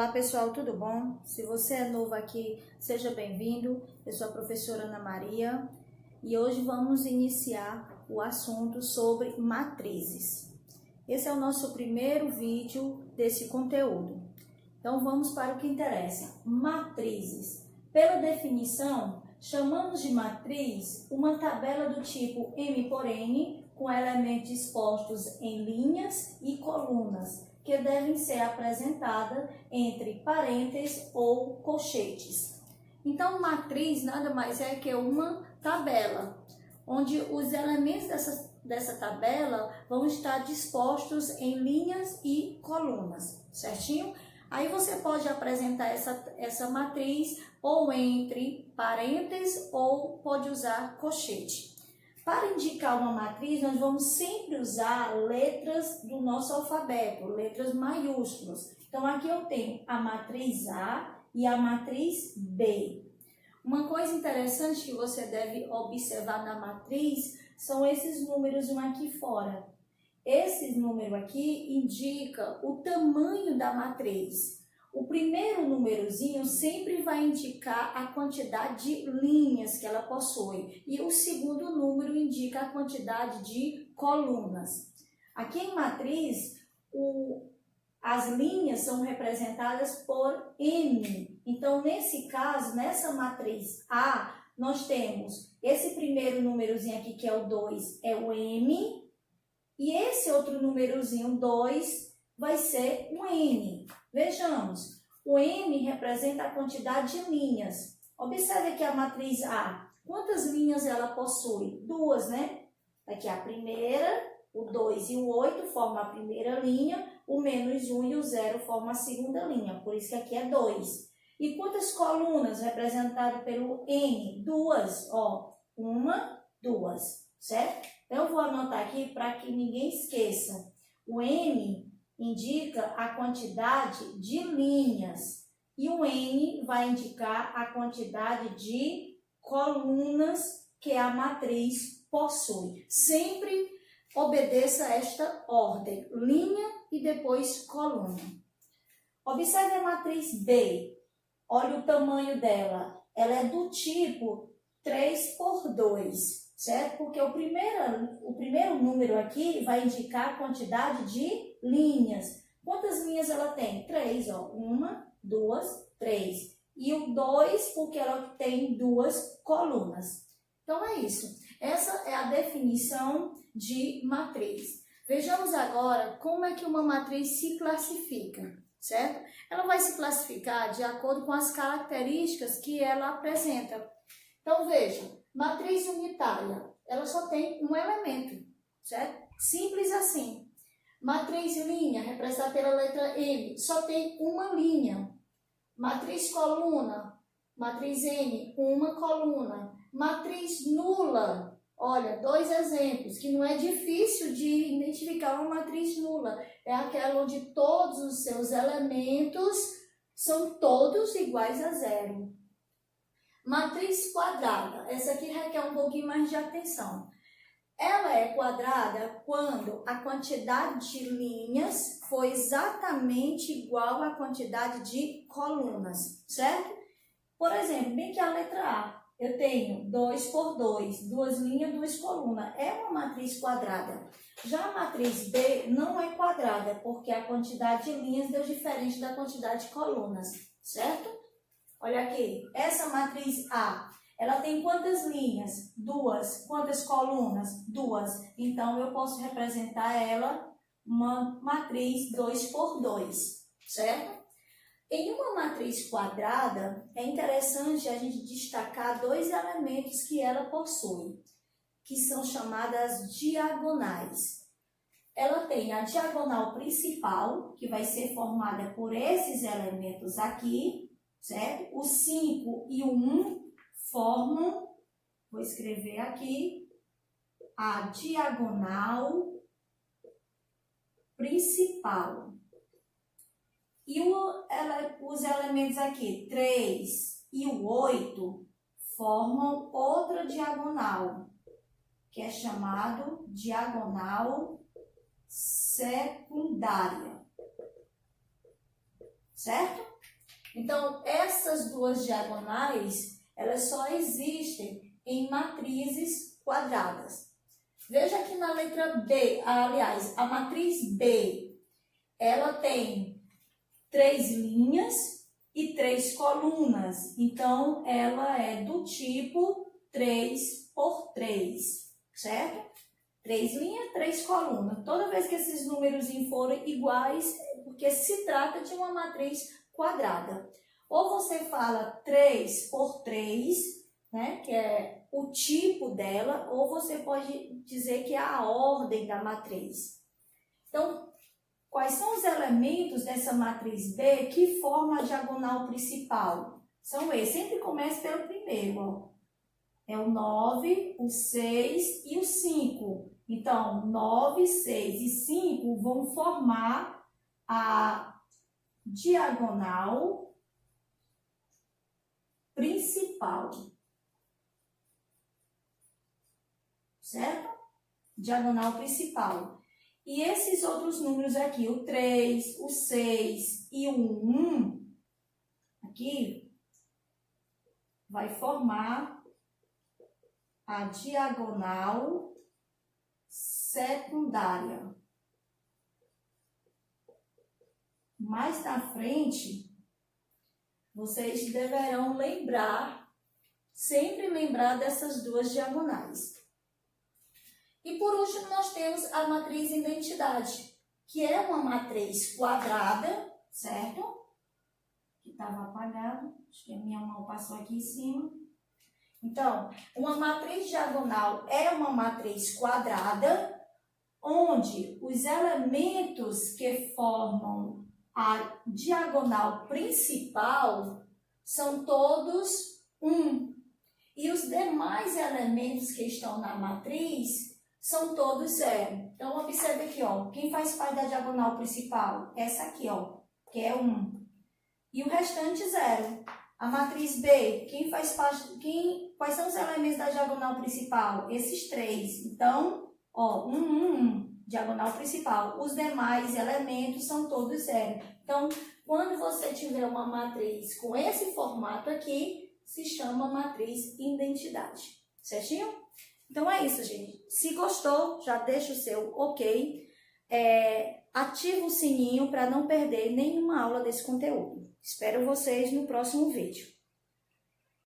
Olá pessoal, tudo bom? Se você é novo aqui, seja bem-vindo. Eu sou a professora Ana Maria e hoje vamos iniciar o assunto sobre matrizes. Esse é o nosso primeiro vídeo desse conteúdo. Então vamos para o que interessa. Matrizes. Pela definição, chamamos de matriz uma tabela do tipo M por N com elementos expostos em linhas e colunas, que devem ser apresentadas entre parênteses ou colchetes. Então, matriz nada mais é que uma tabela, onde os elementos dessa tabela vão estar dispostos em linhas e colunas, certinho? Aí você pode apresentar essa matriz ou entre parênteses ou pode usar colchete. Para indicar uma matriz, nós vamos sempre usar letras do nosso alfabeto, letras maiúsculas. Então, aqui eu tenho a matriz A e a matriz B. Uma coisa interessante que você deve observar na matriz são esses números aqui fora. Esse número aqui indica o tamanho da matriz. O primeiro númerozinho sempre vai indicar a quantidade de linhas que ela possui e o segundo número indica a quantidade de colunas. Aqui em matriz, as linhas são representadas por M. Então, nesse caso, nessa matriz A, nós temos esse primeiro númerozinho aqui, que é o 2, é o M, e esse outro númerozinho 2 vai ser o N. Vejamos, o M representa a quantidade de linhas. Observe aqui a matriz A. Quantas linhas ela possui? Duas, né? Aqui a primeira, o 2 e o 8 formam a primeira linha, o -1 e o 0 formam a segunda linha, por isso que aqui é 2. E quantas colunas representadas pelo N? Duas, ó. Uma, duas, certo? Então, eu vou anotar aqui para que ninguém esqueça. O M indica a quantidade de linhas e o N vai indicar a quantidade de colunas que a matriz possui. Sempre obedeça esta ordem, linha e depois coluna. Observe a matriz B, olha o tamanho dela, ela é do tipo 3 por 2, certo? Porque o primeiro número aqui vai indicar a quantidade de linhas. Quantas linhas ela tem? 3, ó. 1, 2, 3. E o 2, porque ela tem duas colunas. Então, é isso. Essa é a definição de matriz. Vejamos agora como é que uma matriz se classifica, certo? Ela vai se classificar de acordo com as características que ela apresenta. Então, veja, matriz unitária, ela só tem um elemento, certo? Simples assim. Matriz linha, representada pela letra M, só tem uma linha. Matriz coluna, matriz N, uma coluna. Matriz nula, olha, dois exemplos, que não é difícil de identificar uma matriz nula. É aquela onde todos os seus elementos são todos iguais a zero. Matriz quadrada, essa aqui requer um pouquinho mais de atenção. Ela é quadrada quando a quantidade de linhas for exatamente igual à quaantidade de colunas, certo? Por exemplo, bem que a letra A, eu tenho 2 por 2, duas linhas, duas colunas. É uma matriz quadrada. Já a matriz B não é quadrada, porque a quantidade de linhas deu diferente da quantidade de colunas, certo? Olha aqui, essa matriz A, ela tem quantas linhas? Duas. Quantas colunas? Duas. Então, eu posso representar ela uma matriz 2 por 2, certo? Em uma matriz quadrada, é interessante a gente destacar dois elementos que ela possui, que são chamadas diagonais. Ela tem a diagonal principal, que vai ser formada por esses elementos aqui, certo? O 5 e o 1 formam, vou escrever aqui, a diagonal principal. E os elementos aqui, 3 e o 8, formam outra diagonal, que é chamado diagonal secundária. certo? Então, essas duas diagonais, elas só existem em matrizes quadradas. Veja que na letra B, aliás, a matriz B, ela tem 3 linhas e 3 colunas. Então, ela é do tipo 3 por 3, certo? 3 linhas, 3 colunas. Toda vez que esses números forem iguais, é porque se trata de uma matriz quadrada. Ou você fala 3 por 3, né, que é o tipo dela, ou você pode dizer que é a ordem da matriz. Então, quais são os elementos dessa matriz B que formam a diagonal principal? São esses. Sempre começa pelo primeiro, ó. É o 9, o 6 e o 5. Então, 9, 6 e 5 vão formar a diagonal principal. Certo? Diagonal principal. E esses outros números aqui, o 3, o 6 e o 1, aqui, vai formar a diagonal secundária. Mais na frente, vocês deverão sempre lembrar dessas duas diagonais. E por último, nós temos a matriz identidade, que é uma matriz quadrada, certo? Que estava apagado, acho que a minha mão passou aqui em cima. Então, uma matriz diagonal é uma matriz quadrada, onde os elementos que formam a diagonal principal são todos 1. E os demais elementos que estão na matriz são todos 0. Então, observe aqui, ó, quem faz parte da diagonal principal? Essa aqui, ó, que é 1. E o restante 0. A matriz B, quais são os elementos da diagonal principal? Esses 3. Então, ó, 1, 1, 1, diagonal principal. Os demais elementos são todos 0. Então, quando você tiver uma matriz com esse formato aqui, se chama matriz identidade. Certinho? Então é isso, gente. Se gostou, já deixa o seu ok. Ativa o sininho para não perder nenhuma aula desse conteúdo. Espero vocês no próximo vídeo.